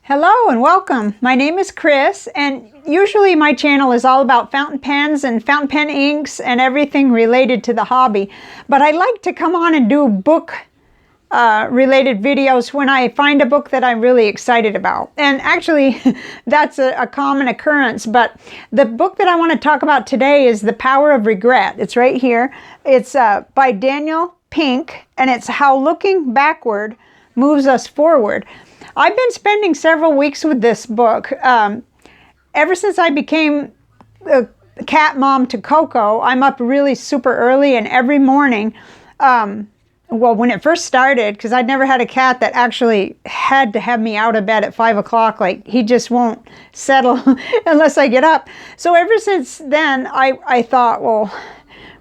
Hello and welcome. My name is Chris, and usually my channel is all about fountain pens and fountain pen inks and everything related to the hobby. But I like to come on and do book related videos when I find a book that I'm really excited about. And actually, that's a common occurrence. But the book that I want to talk about today is The Power of Regret. It's right here. It's by Daniel Pink, and it's How Looking Backward Moves Us Forward. I've been spending several weeks with this book. Ever since I became a cat mom to Coco, I'm up really super early, and every morning, well, when it first started, because I'd never had a cat that actually had to have me out of bed at 5 o'clock, like he just won't settle unless I get up. So ever since then, I thought, well,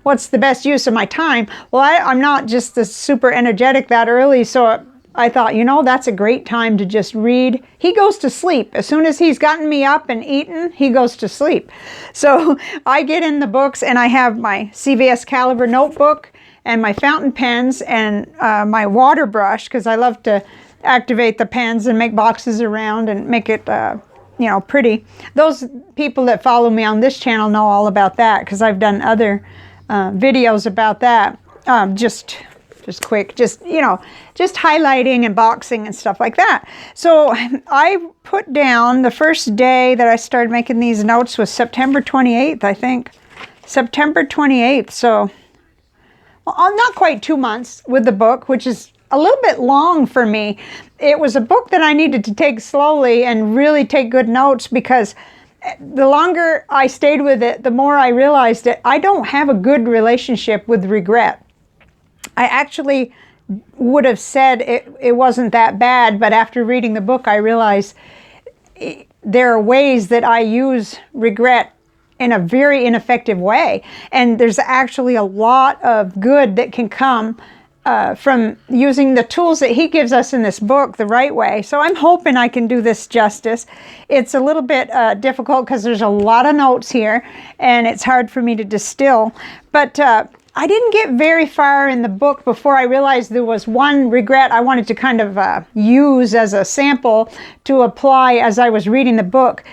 what's the best use of my time? Well, I'm not just super energetic that early, so I thought, you know, that's a great time to just read. He goes to sleep. As soon as he's gotten me up and eaten, he goes to sleep. So I get in the books, and I have my CVS caliber notebook and my fountain pens and my water brush, because I love to activate the pens and make boxes around and make it, you know, pretty. Those people that follow me on this channel know all about that, because I've done other videos about that. Just quick, you know, just highlighting and boxing and stuff like that. So I put down the first day that I started making these notes was September 28th, I think. September 28th. So well, not quite 2 months with the book, which is a little bit long for me. It was a book that I needed to take slowly and really take good notes, because the longer I stayed with it, the more I realized that I don't have a good relationship with regret. I actually would have said it wasn't that bad, but after reading the book, I realized there are ways that I use regret in a very ineffective way. And there's actually a lot of good that can come from using the tools that he gives us in this book the right way. So I'm hoping I can do this justice. It's a little bit difficult because there's a lot of notes here, and it's hard for me to distill. But I didn't get very far in the book before I realized there was one regret I wanted to kind of use as a sample to apply as I was reading the book,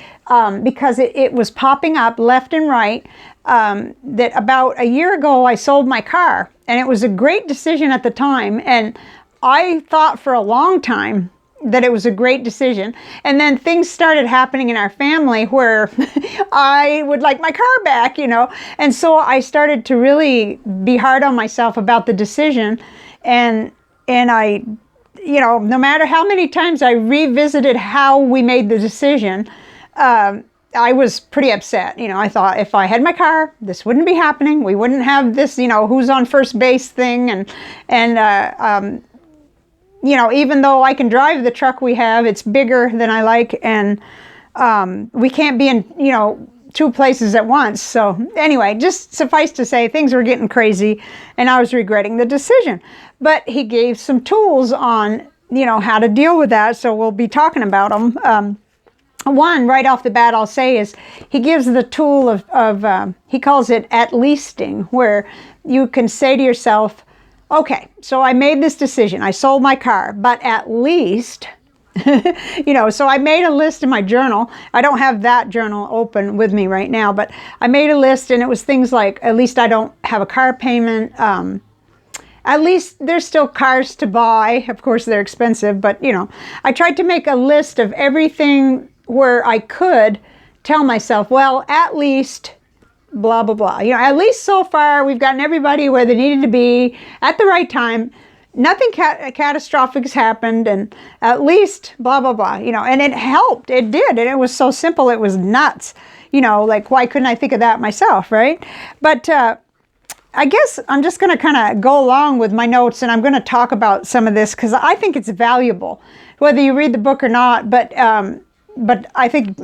because it was popping up left and right, that about a year ago I sold my car, and it was a great decision at the time, and I thought for a long time that it was a great decision. And then things started happening in our family where I would like my car back, you know. And so I started to really be hard on myself about the decision. And I, you know, no matter how many times I revisited how we made the decision, I was pretty upset. You know, I thought if I had my car, this wouldn't be happening. We wouldn't have this, you know, who's on first base thing. And you know, even though I can drive the truck we have, it's bigger than I like, and we can't be in, you know, two places at once. So anyway, just suffice to say, things were getting crazy, and I was regretting the decision. But he gave some tools on, you know, how to deal with that, so we'll be talking about them. One, right off the bat, I'll say is he gives the tool of he calls it at leasting, where you can say to yourself, okay, so I made this decision. I sold my car, but at least, you know, so I made a list in my journal. I don't have that journal open with me right now, but I made a list, and it was things like, at least I don't have a car payment. At least there's still cars to buy. Of course, they're expensive, but, you know, I tried to make a list of everything where I could tell myself, well, at least blah, blah, blah. You know, at least so far we've gotten everybody where they needed to be at the right time. Nothing catastrophic has happened, and at least blah, blah, blah. You know, and it helped. It did. And it was so simple. It was nuts. You know, like, why couldn't I think of that myself, right? But I guess I'm just going to kind of go along with my notes, and I'm going to talk about some of this because I think it's valuable, whether you read the book or not. But I think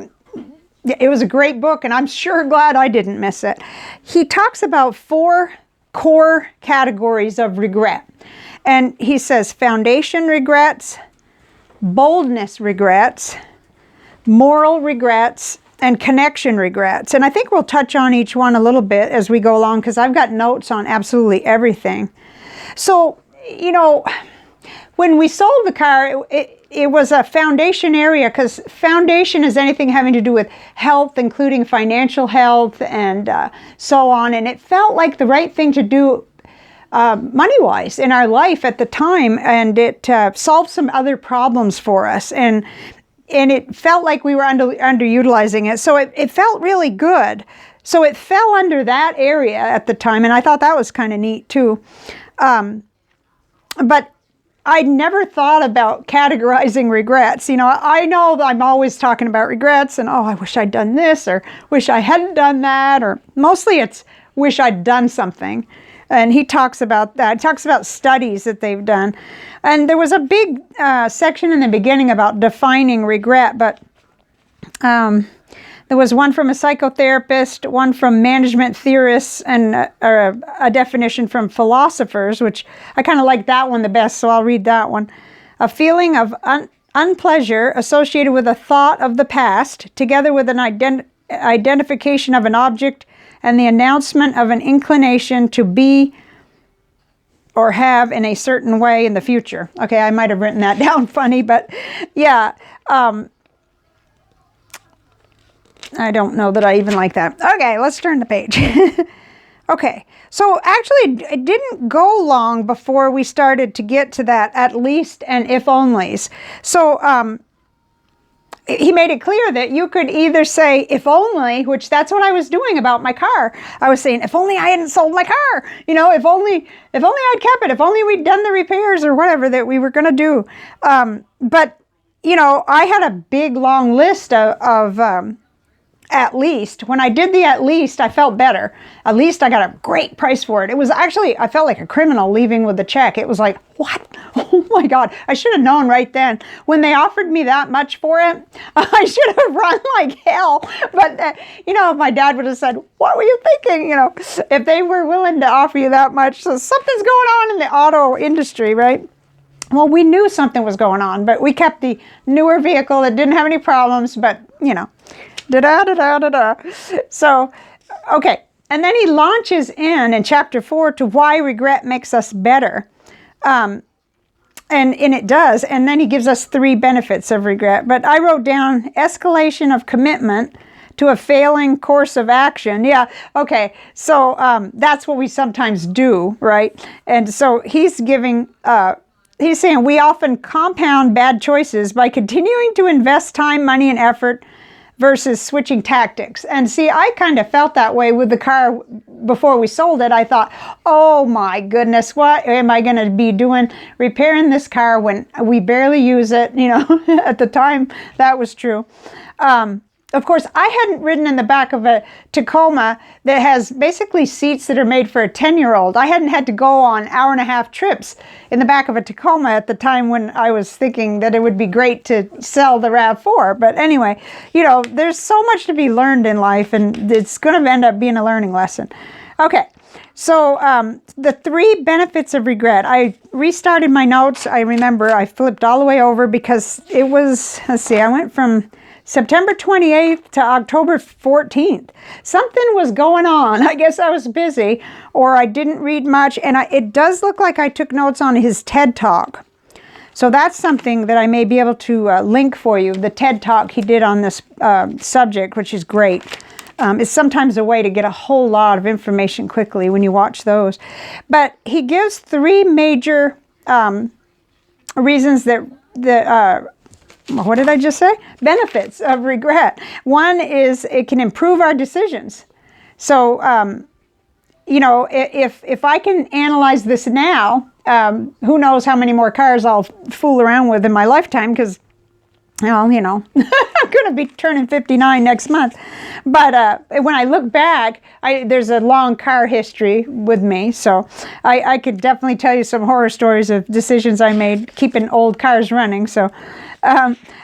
it was a great book, and I'm sure glad I didn't miss it. He talks about 4 core categories of regret. And he says foundation regrets, boldness regrets, moral regrets, and connection regrets. And I think we'll touch on each one a little bit as we go along, because I've got notes on absolutely everything. So, you know, when we sold the car, it was a foundation area, because foundation is anything having to do with health, including financial health and so on. And it felt like the right thing to do money-wise in our life at the time, and it solved some other problems for us. And it felt like we were underutilizing it. So it felt really good. So it fell under that area at the time, and I thought that was kind of neat too. But I never thought about categorizing regrets. You know, I know that I'm always talking about regrets and, oh, I wish I'd done this, or wish I hadn't done that, or mostly it's wish I'd done something. And he talks about that. He talks about studies that they've done. And there was a big section in the beginning about defining regret, but there was one from a psychotherapist, one from management theorists, and a definition from philosophers, which I kind of like that one the best, so I'll read that one. A feeling of unpleasure associated with a thought of the past, together with an identification of an object and the announcement of an inclination to be or have in a certain way in the future. Okay, I might have written that down funny, but yeah. I don't know that I even like that. Okay, let's turn the page. Okay, so actually it didn't go long before we started to get to that at least and if onlys. So he made it clear that you could either say if only, which that's what I was doing about my car. I was saying if only I hadn't sold my car, you know, if only I'd kept it, if only we'd done the repairs or whatever that we were going to do. But you know, I had a big long list of at least. When I did the at least, I felt better. At least I got a great price for it. It was actually, I felt like a criminal leaving with the check. It was like, what? Oh my God. I should have known right then. When they offered me that much for it, I should have run like hell. But, you know, my dad would have said, what were you thinking? You know, if they were willing to offer you that much. So something's going on in the auto industry, right? Well, we knew something was going on, but we kept the newer vehicle that didn't have any problems, but, you know, da-da-da-da-da-da. So, okay. And then he launches in chapter 4 to why regret makes us better. And it does. And then he gives us 3 benefits of regret. But I wrote down escalation of commitment to a failing course of action. Yeah, okay. So that's what we sometimes do, right? And so he's giving... he's saying we often compound bad choices by continuing to invest time, money, and effort versus switching tactics. And see, I kind of felt that way with the car before we sold it. I thought, oh my goodness, what am I going to be doing repairing this car when we barely use it? You know, at the time that was true. Of course, I hadn't ridden in the back of a Tacoma that has basically seats that are made for a 10-year-old. I hadn't had to go on hour-and-a-half trips in the back of a Tacoma at the time when I was thinking that it would be great to sell the RAV4. But anyway, you know, there's so much to be learned in life, and it's going to end up being a learning lesson. Okay, so the 3 benefits of regret. I restarted my notes. I remember I flipped all the way over because it was, let's see, I went from September 28th to October 14th. Something was going on. I guess I was busy or I didn't read much. And it does look like I took notes on his TED Talk. So that's something that I may be able to link for you. The TED Talk he did on this subject, which is great. It's sometimes a way to get a whole lot of information quickly when you watch those. But he gives 3 major reasons that what did I just say? Benefits of regret. One is it can improve our decisions. So, you know, if I can analyze this now, who knows how many more cars I'll fool around with in my lifetime, because, well, you know, I'm going to be turning 59 next month. But when I look back, there's a long car history with me. So I could definitely tell you some horror stories of decisions I made keeping old cars running. So,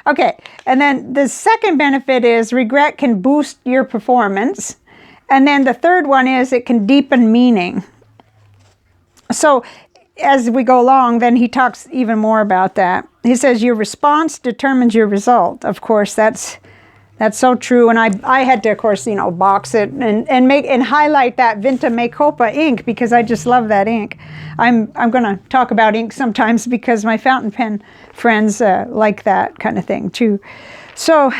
okay. And then the second benefit is regret can boost your performance. And then the third one is it can deepen meaning. So as we go along, then he talks even more about that. He says your response determines your result. Of course, that's That's so true. And I had to, of course, you know, box it and highlight that Vinta Me Copa ink because I just love that ink. I'm going to talk about ink sometimes because my fountain pen friends like that kind of thing too. So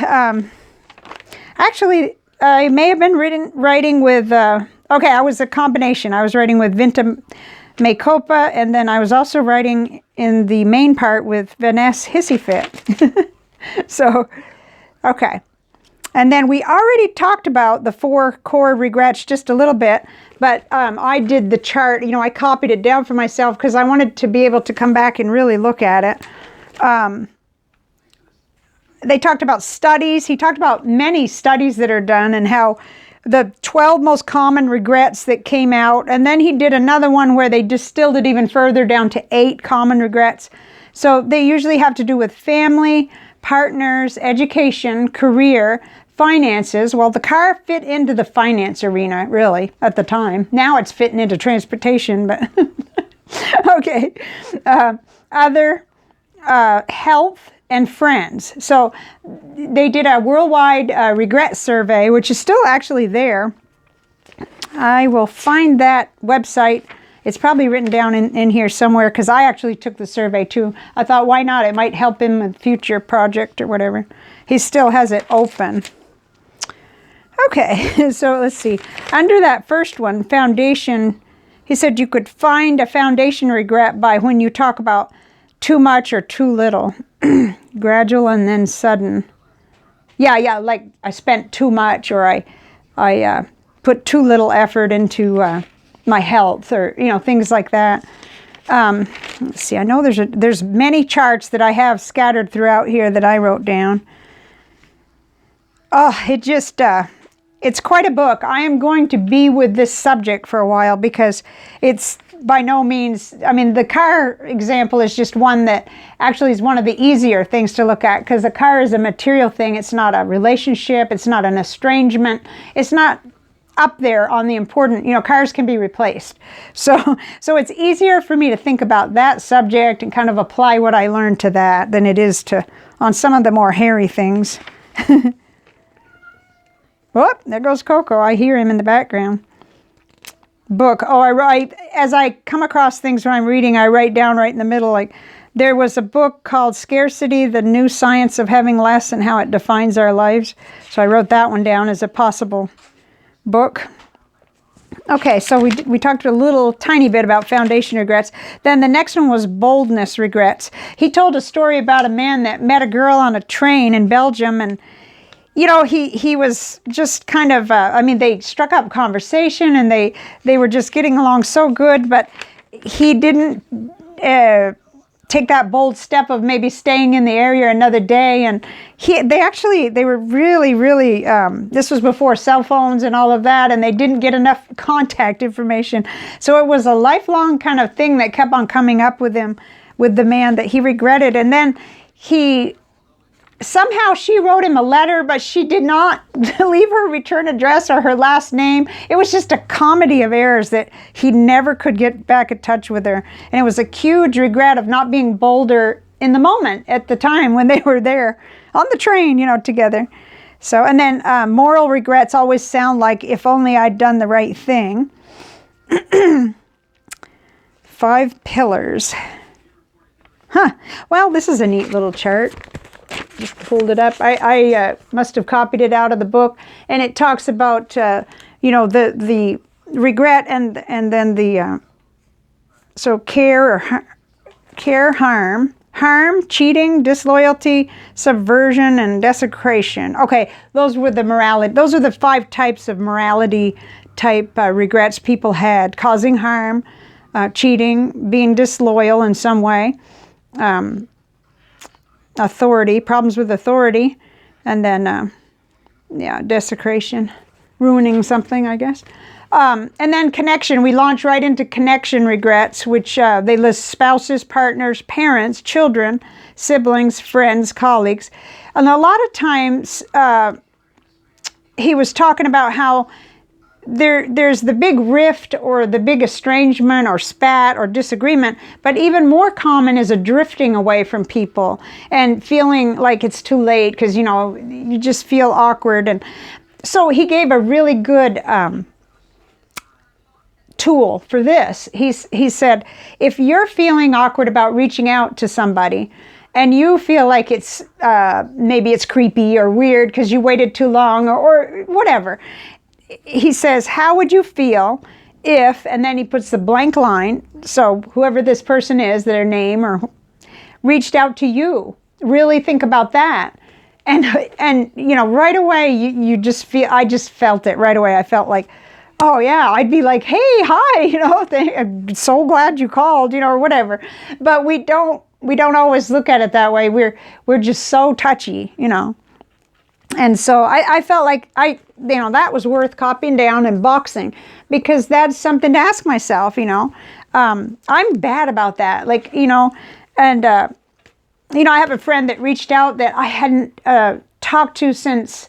actually, I may have been writing with, okay, I was a combination. I was writing with Vinta Me Copa, and then I was also writing in the main part with Vanessa Hissy Fit. So, okay. And then we already talked about the 4 core regrets just a little bit, but I did the chart, you know, I copied it down for myself because I wanted to be able to come back and really look at it. They talked about studies. He talked about many studies that are done and how the 12 most common regrets that came out. And then he did another one where they distilled it even further down to 8 common regrets. So they usually have to do with family, partners, education, career, finances. Well, the car fit into the finance arena, really, at the time. Now it's fitting into transportation, but okay. Other, health, and friends. So they did a worldwide regret survey, which is still actually there. I will find that website. It's probably written down in here somewhere because I actually took the survey too. I thought, why not? It might help him with future project or whatever. He still has it open. Okay, so let's see. Under that first one, foundation, he said you could find a foundation regret by when you talk about too much or too little. Gradual and then sudden. Yeah, like I spent too much, or I put too little effort into my health, or you know, things like that. Let's see. I know there's many charts that I have scattered throughout here that I wrote down. Oh, it just it's quite a book. I am going to be with this subject for a while because it's by no means, I mean, the car example is just one that actually is one of the easier things to look at because the car is a material thing. It's not a relationship. It's not an estrangement. It's not up there on the important, you know, cars can be replaced. So it's easier for me to think about that subject and kind of apply what I learned to that than it is to on some of the more hairy things. Oh, there goes Coco. I hear him in the background. Book. Oh, I write, as I come across things when I'm reading, I write down right in the middle, like, there was a book called Scarcity, the New Science of Having Less and How It Defines Our Lives. So I wrote that one down as a possible book. Okay, so we talked a little tiny bit about foundation regrets. Then the next one was boldness regrets. He told a story about a man that met a girl on a train in Belgium, and you know, he was just kind of, I mean, they struck up conversation and they were just getting along so good, but he didn't take that bold step of maybe staying in the area another day. And they were really, this was before cell phones and all of that, and they didn't get enough contact information. So it was a lifelong kind of thing that kept on coming up with him, with the man that he regretted. And then somehow she wrote him a letter, but she did not leave her return address or her last name. It was just a comedy of errors that he never could get back in touch with her. And it was a huge regret of not being bolder in the moment at the time when they were there on the train, you know, together. So, and then moral regrets always sound like, if only I'd done the right thing. 5 pillars. Huh. Well, this is a neat little chart. Just pulled it up. I must have copied it out of the book, and it talks about you know, the regret and then the so care, harm, cheating, disloyalty, subversion, and desecration. Okay, those were the morality. Those are the 5 types of morality type regrets people had: causing harm, cheating, being disloyal in some way. Authority, problems with authority, and then, desecration, ruining something, I guess. And then connection. We launch right into connection regrets, which they list spouses, partners, parents, children, siblings, friends, colleagues. And a lot of times he was talking about how there's the big rift or the big estrangement or spat or disagreement, but even more common is a drifting away from people and feeling like it's too late because, you know, you just feel awkward. And so he gave a really good tool for this. He said, if you're feeling awkward about reaching out to somebody and you feel like it's maybe it's creepy or weird because you waited too long or whatever, he says, how would you feel if, and then he puts the blank line, so whoever this person is, their name, or reached out to you. Really think about that. And you know, right away, you just feel, I just felt it right away. I felt like, oh yeah, I'd be like, hey, hi, you know, I'm so glad you called, you know, or whatever. But we don't always look at it that way. We're just so touchy, you know. And so I felt like you know, that was worth copying down and boxing, because that's something to ask myself, you know. I'm bad about that, like, you know, and, you know, I have a friend that reached out that I hadn't talked to since,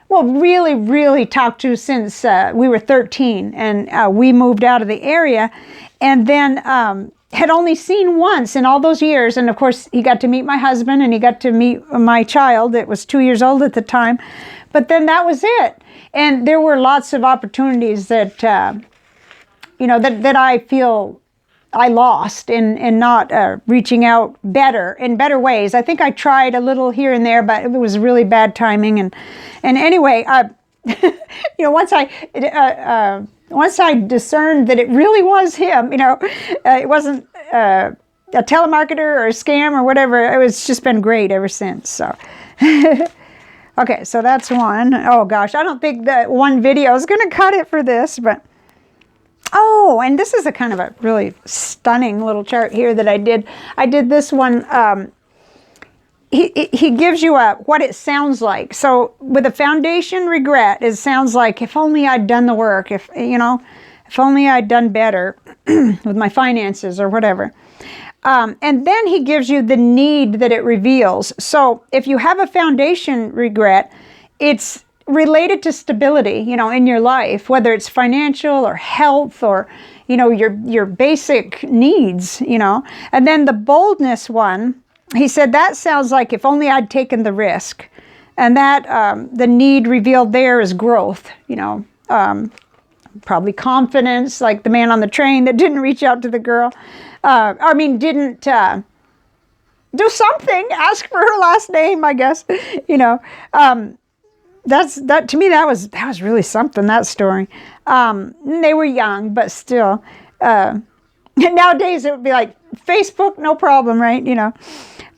well, really talked to since we were 13, and we moved out of the area, and then had only seen once in all those years. And of course, he got to meet my husband and he got to meet my child that was 2 years old at the time. But then that was it. And there were lots of opportunities that, you know, that I feel I lost in not reaching out in better ways. I think I tried a little here and there, but it was really bad timing. And anyway, you know, once I discerned that it really was him, you know, it wasn't a telemarketer or a scam or whatever. It's just been great ever since. So, okay, so that's one. Oh gosh, I don't think that one video is going to cut it for this, but. Oh, and this is a kind of a really stunning little chart here that I did. I did this one. He gives you what it sounds like. So with a foundation regret, it sounds like, if only I'd done the work, if only I'd done better with my finances or whatever. And then he gives you the need that it reveals. So if you have a foundation regret, it's related to stability, you know, in your life, whether it's financial or health or, you know, your basic needs, you know. And then the boldness one, he said, that sounds like, if only I'd taken the risk. And that the need revealed there is growth, you know, probably confidence, like the man on the train that didn't reach out to the girl. Didn't do something, ask for her last name, I guess, you know. That to me, that was really something, that story. They were young, but still, nowadays it would be like Facebook, no problem, right? You know,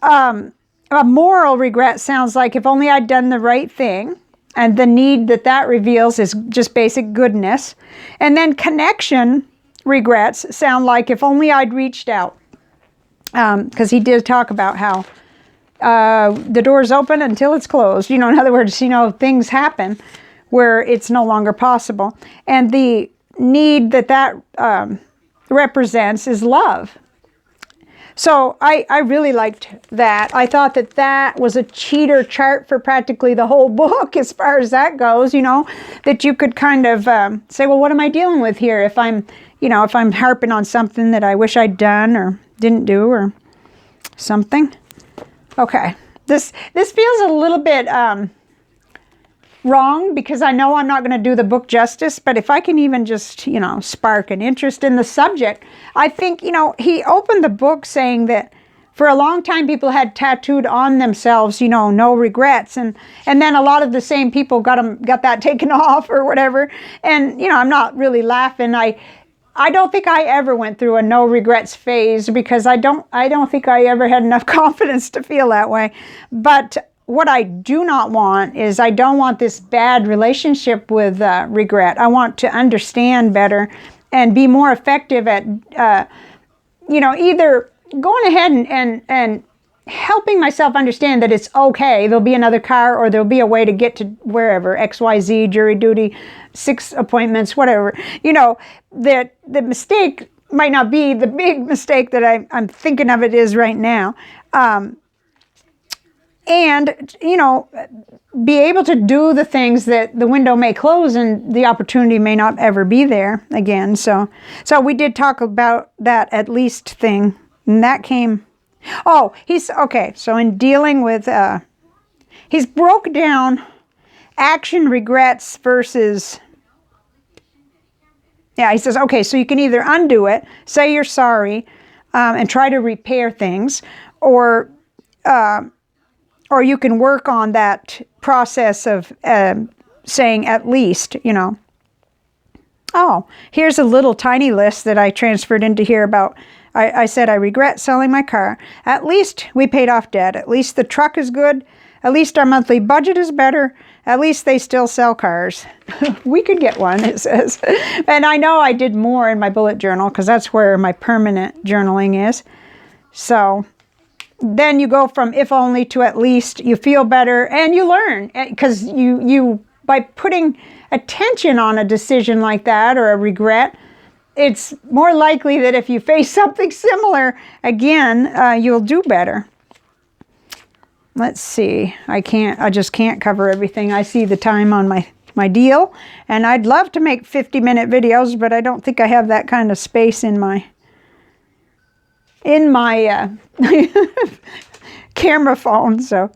a moral regret sounds like, if only I'd done the right thing, and the need that reveals is just basic goodness. And then connection regrets sound like, if only I'd reached out, because he did talk about how the door's open until it's closed. You know, in other words, you know, things happen where it's no longer possible. And the need that represents is love. So I really liked that. I thought that was a cheater chart for practically the whole book as far as that goes, you know, that you could kind of say, well, what am I dealing with here if I'm harping on something that I wish I'd done or didn't do or something. Okay, this feels a little bit wrong, because I know I'm not going to do the book justice, but if I can even just, you know, spark an interest in the subject. I think, you know, he opened the book saying that for a long time people had tattooed on themselves, you know, no regrets, and then a lot of the same people got that taken off or whatever. And, you know, I'm not really laughing. I don't think I ever went through a no regrets phase, because I don't think I ever had enough confidence to feel that way. But what I do not want is, I don't want this bad relationship with regret. I want to understand better and be more effective at, you know, either going ahead and helping myself understand that it's okay, there'll be another car, or there'll be a way to get to wherever, XYZ, jury duty, 6 appointments, whatever. You know, that the mistake might not be the big mistake that I'm thinking of it is right now. and, you know, be able to do the things that the window may close and the opportunity may not ever be there again. So we did talk about that at least thing, and that came, oh, he's, okay, so in dealing with, he's broke down action regrets versus, yeah, he says, okay, so you can either undo it, say you're sorry, and try to repair things, or you can work on that process of saying at least, you know. Oh, here's a little tiny list that I transferred into here about, I said, I regret selling my car. At least we paid off debt. At least the truck is good. At least our monthly budget is better. At least they still sell cars. We could get one, it says. And I know I did more in my bullet journal because that's where my permanent journaling is. So then you go from if only to at least. You feel better and you learn, because you by putting attention on a decision like that or a regret, it's more likely that if you face something similar again, you'll do better. Let's see. I just can't cover everything. I see the time on my deal, and I'd love to make 50-minute videos, but I don't think I have that kind of space in my camera phone. So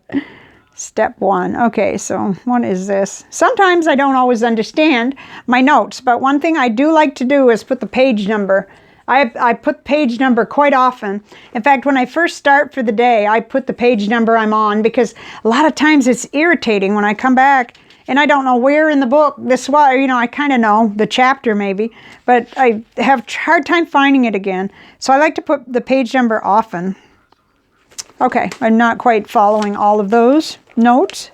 step 1. Okay, so what is this? Sometimes I don't always understand my notes, but one thing I do like to do is put the page number. I put page number quite often. In fact, when I first start for the day, I put the page number I'm on, because a lot of times it's irritating when I come back and I don't know where in the book this was. You know, I kind of know the chapter maybe, but I have a hard time finding it again. So I like to put the page number often. Okay, I'm not quite following all of those notes.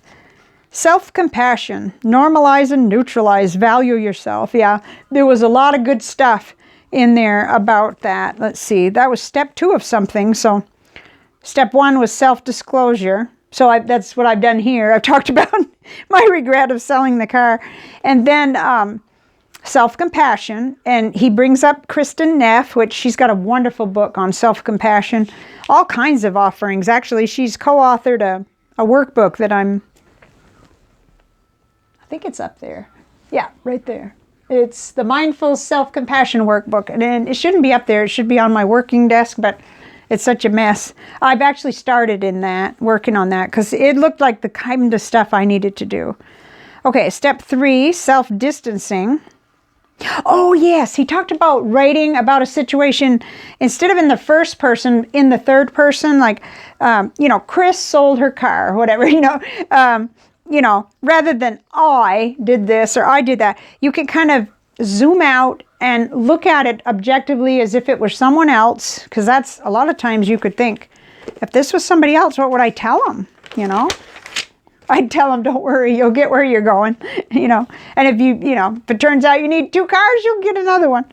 Self-compassion, normalize and neutralize, value yourself. Yeah, there was a lot of good stuff in there about that. Let's see, that was step 2 of something. So step 1 was self-disclosure. So that's what I've done here. I've talked about my regret of selling the car. And then self-compassion. And he brings up Kristen Neff, which she's got a wonderful book on self-compassion. All kinds of offerings. Actually, she's co-authored a workbook that I think it's up there. Yeah, right there. It's the Mindful Self-Compassion Workbook, and it shouldn't be up there. It should be on my working desk, but it's such a mess. I've actually started in that, working on that, because it looked like the kind of stuff I needed to do. Okay, step 3, self-distancing. Oh, yes, he talked about writing about a situation instead of in the first person, in the third person, like, you know, Chris sold her car, or whatever, you know, rather than I did this or I did that. You can kind of zoom out and look at it objectively as if it were someone else, because that's a lot of times you could think, if this was somebody else, what would I tell them? You know, I'd tell them, don't worry, you'll get where you're going, you know. And if you know, if it turns out you need 2 cars, you'll get another one.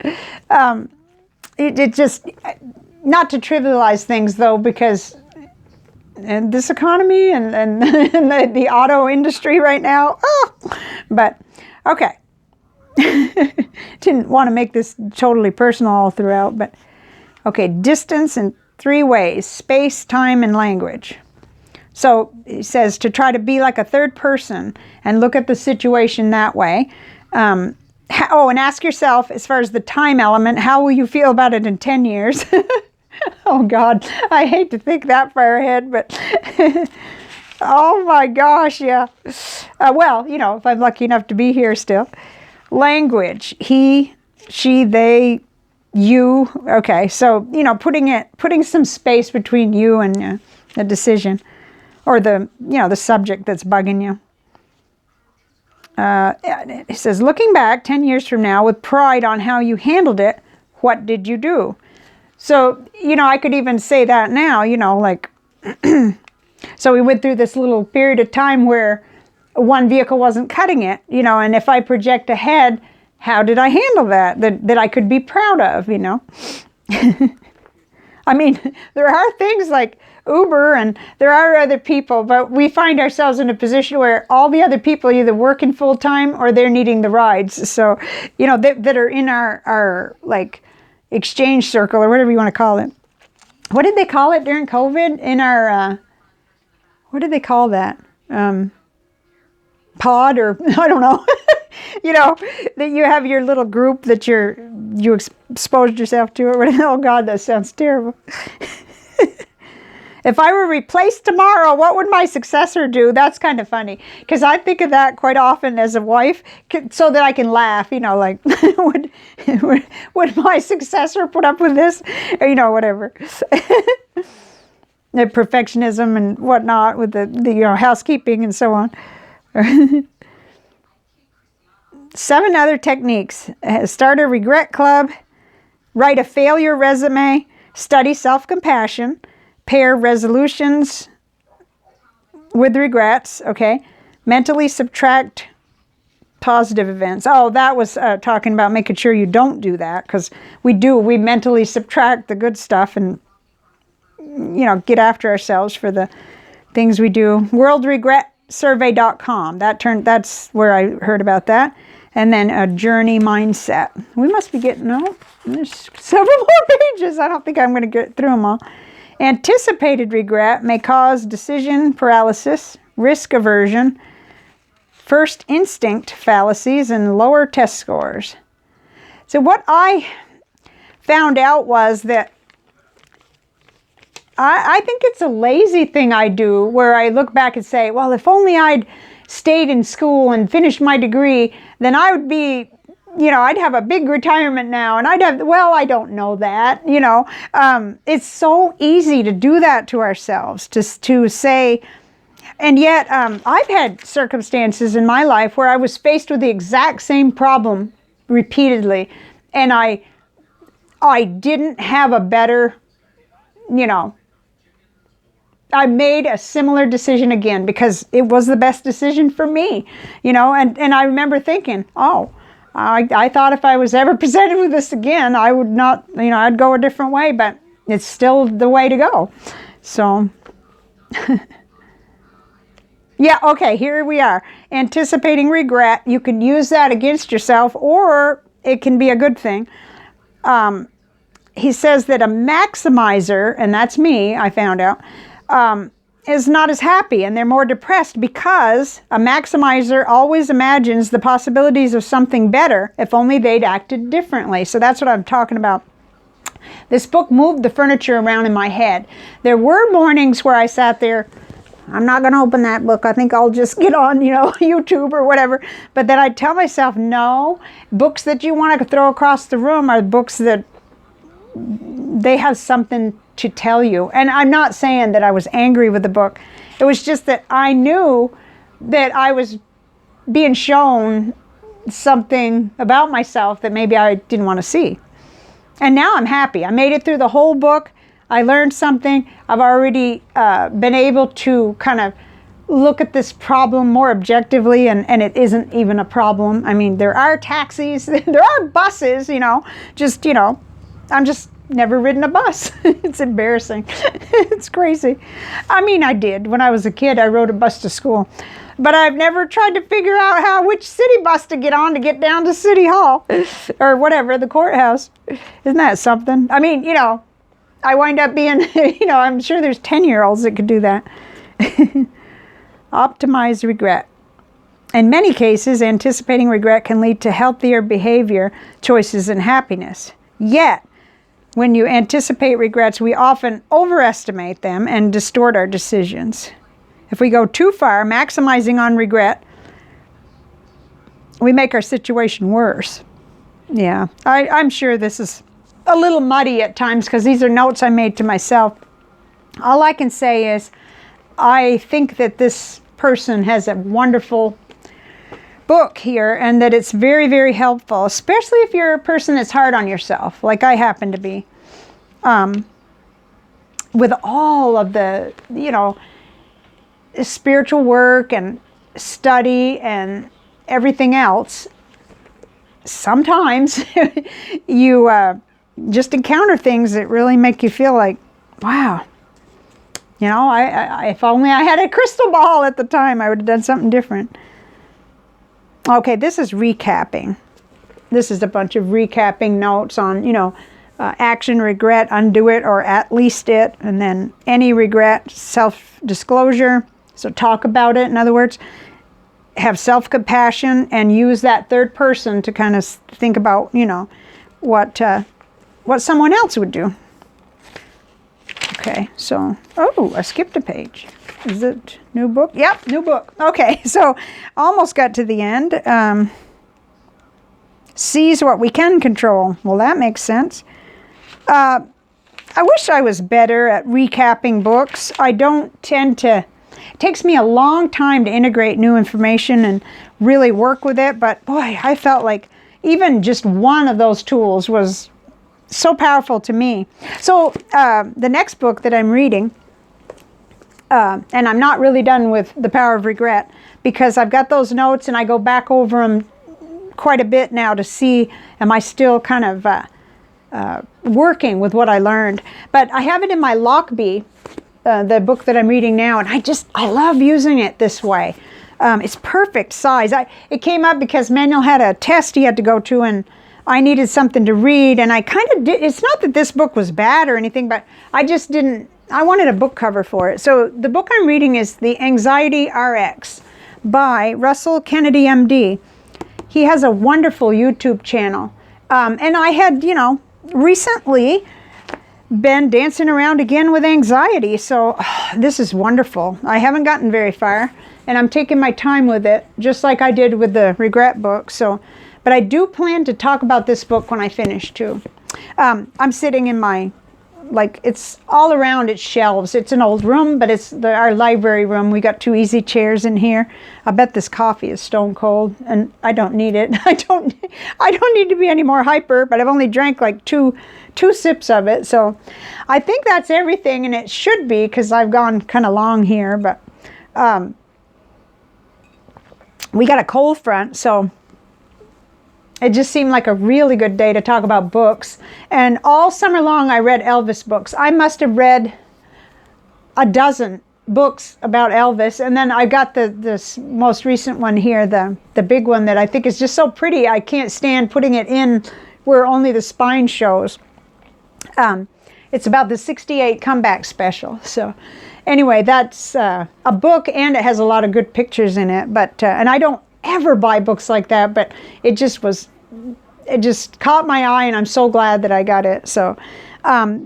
It just, not to trivialize things though, because and this economy and the auto industry right now. Oh, but okay. Didn't want to make this totally personal all throughout, but okay, distance in 3 ways: space, time, and language. So he says to try to be like a third person and look at the situation that way. And ask yourself, as far as the time element, how will you feel about it in 10 years? Oh God, I hate to think that far ahead, but oh my gosh, yeah. Well, you know, if I'm lucky enough to be here still. Language, he, she, they, you. Okay, so, you know, putting some space between you and the decision, or the, you know, the subject that's bugging you. It says, looking back 10 years from now with pride on how you handled it, what did you do? So, you know, I could even say that now, you know, like, so we went through this little period of time where one vehicle wasn't cutting it, you know, and if I project ahead, how did I handle that I could be proud of, you know? I mean, there are things like Uber and there are other people, but we find ourselves in a position where all the other people either working full time or they're needing the rides. So, you know, that are in our like exchange circle or whatever you want to call it. What did they call it during COVID? In our, what do they call that? Pod, or I don't know. You know, that you have your little group that you exposed yourself to, or whatever. Oh God, that sounds terrible. If I were replaced tomorrow, what would my successor do? That's kind of funny, because I think of that quite often as a wife, so that I can laugh, you know, like, would my successor put up with this? Or, you know, whatever. The perfectionism and whatnot with the you know, housekeeping and so on. 7 other techniques. Start a regret club, write a failure resume, study self-compassion, pair resolutions with regrets, okay? Mentally subtract positive events. Oh, that was talking about making sure you don't do that, because we mentally subtract the good stuff and, you know, get after ourselves for the things we do. worldregretsurvey.com. That's where I heard about that. And then a journey mindset. We must be getting, no, there's several more pages. I don't think I'm going to get through them all. Anticipated regret may cause decision paralysis, risk aversion, first instinct fallacies, and lower test scores. So what I found out was that I think it's a lazy thing I do, where I look back and say, well, if only I'd stayed in school and finished my degree, then I would be, you know, I'd have a big retirement now, and I'd have, well, I don't know that, you know. It's so easy to do that to ourselves, just to say, and yet I've had circumstances in my life where I was faced with the exact same problem repeatedly, and I didn't have a better, you know, I made a similar decision again because it was the best decision for me, you know, and I remember thinking, oh, I thought if I was ever presented with this again, I would not, you know, I'd go a different way, but it's still the way to go. So, yeah, okay, here we are. Anticipating regret. You can use that against yourself, or it can be a good thing. He says that a maximizer, and that's me, I found out, is not as happy, and they're more depressed, because a maximizer always imagines the possibilities of something better if only they'd acted differently. So that's what I'm talking about. This book moved the furniture around in my head. There were mornings where I sat there, I'm not going to open that book. I think I'll just get on, you know, YouTube or whatever. But then I'd tell myself, no, books that you want to throw across the room are books that they have something to tell you. And I'm not saying that I was angry with the book. It was just that I knew that I was being shown something about myself that maybe I didn't want to see. And now I'm happy. I made it through the whole book. I learned something. I've already been able to kind of look at this problem more objectively, and it isn't even a problem. I mean, there are taxis, there are buses, you know, just, you know, I'm just never ridden a bus. It's embarrassing. It's crazy. I mean, I did. When I was a kid, I rode a bus to school. But I've never tried to figure out which city bus to get on to get down to City Hall or whatever, the courthouse. Isn't that something? I mean, you know, I wind up being, you know, I'm sure there's 10-year-olds that could do that. Optimize regret. In many cases, anticipating regret can lead to healthier behavior, choices, and happiness. Yet, when you anticipate regrets, we often overestimate them and distort our decisions. If we go too far, maximizing on regret, we make our situation worse. Yeah, I'm sure this is a little muddy at times because these are notes I made to myself. All I can say is I think that this person has a wonderful book here, and that it's very, very helpful, especially if you're a person that's hard on yourself, like I happen to be. With all of the, you know, spiritual work and study and everything else, sometimes you just encounter things that really make you feel like, wow, you know, I if only I had a crystal ball at the time, I would have done something different. Okay, this is recapping. This is a bunch of recapping notes on, you know, action, regret, undo it, or at least it, and then any regret, self-disclosure, So talk about it. In other words, have self-compassion and use that third person to kind of think about, you know, what someone else would do. Okay, so, oh, I skipped a page. Is it new book? Yep, new book. Okay, so almost got to the end. Seize what we can control. Well, that makes sense. I wish I was better at recapping books. I don't tend to. It takes me a long time to integrate new information and really work with it, but boy, I felt like even just one of those tools was so powerful to me. So the next book that I'm reading, and I'm not really done with The Power of Regret, because I've got those notes and I go back over them quite a bit now to see, am I still kind of working with what I learned. But I have it in my Lockbee, the book that I'm reading now, and I love using it this way. It's perfect size. It came up because Manuel had a test he had to go to, and I needed something to read, and I kind of did. It's not that this book was bad or anything, but I just didn't, I wanted a book cover for it. So the book I'm reading is The Anxiety RX by Russell Kennedy, MD. He has a wonderful YouTube channel. And I had, you know, recently been dancing around again with anxiety. So this is wonderful. I haven't gotten very far, and I'm taking my time with it, just like I did with the regret book. So, but I do plan to talk about this book when I finish too. I'm sitting in my, like, it's all around, it's shelves. It's an old room, but it's our library room. We got 2 easy chairs in here. I bet this coffee is stone cold, and I don't need it. I don't need to be any more hyper, but I've only drank like two sips of it. So I think that's everything, and it should be, because I've gone kind of long here, but we got a cold front, so it just seemed like a really good day to talk about books. And all summer long, I read Elvis books. I must have read a dozen books about Elvis. And then I got this most recent one here, the big one that I think is just so pretty. I can't stand putting it in where only the spine shows. It's about the 68 comeback special. So anyway, that's a book, and it has a lot of good pictures in it. But and I don't ever buy books like that, but it just caught my eye, and I'm so glad that I got it. So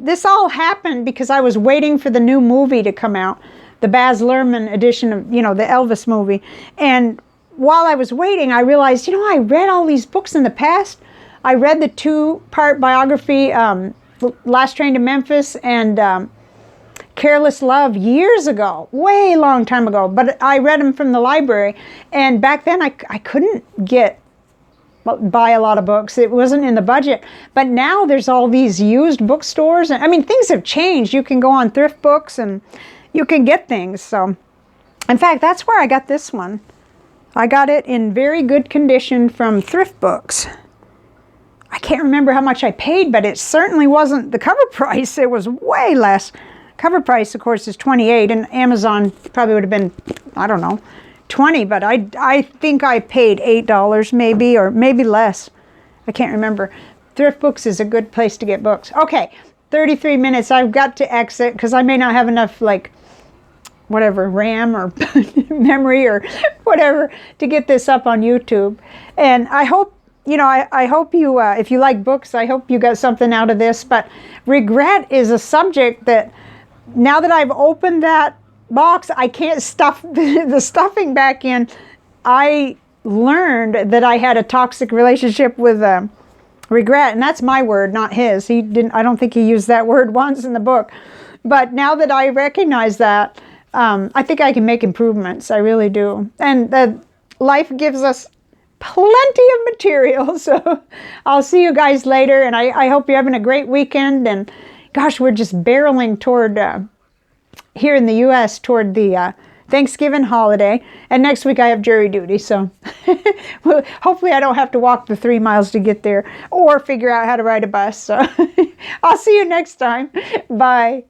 this all happened because I was waiting for the new movie to come out, the Baz Luhrmann edition of, you know, the Elvis movie. And while I was waiting, I realized, you know, I read all these books in the past. I read the 2-part biography, Last Train to Memphis and Careless Love years ago, way long time ago, but I read them from the library. And back then I couldn't buy a lot of books. It wasn't in the budget. But now there's all these used bookstores. And I mean, things have changed. You can go on Thrift Books and you can get things. So in fact, that's where I got this one. I got it in very good condition from Thrift Books. I can't remember how much I paid, but it certainly wasn't the cover price. It was way less. Cover price, of course, is $28, and Amazon probably would have been, I don't know, $20, but I think I paid $8 maybe, or maybe less. I can't remember. Thrift Books is a good place to get books. Okay, 33 minutes. I've got to exit because I may not have enough, like, whatever, RAM or memory or whatever to get this up on YouTube. And I hope, you know, I hope you, if you like books, I hope you got something out of this. But regret is a subject that, now that I've opened that box, I can't stuff the stuffing back in. I learned that I had a toxic relationship with regret, and that's my word, not his. He didn't. I don't think he used that word once in the book. But now that I recognize that, I think I can make improvements. I really do. And life gives us plenty of material. So I'll see you guys later, and I hope you're having a great weekend. And gosh, we're just barreling toward, here in the U.S., toward the Thanksgiving holiday. And next week I have jury duty, so well, hopefully I don't have to walk the 3 miles to get there or figure out how to ride a bus. So I'll see you next time. Bye.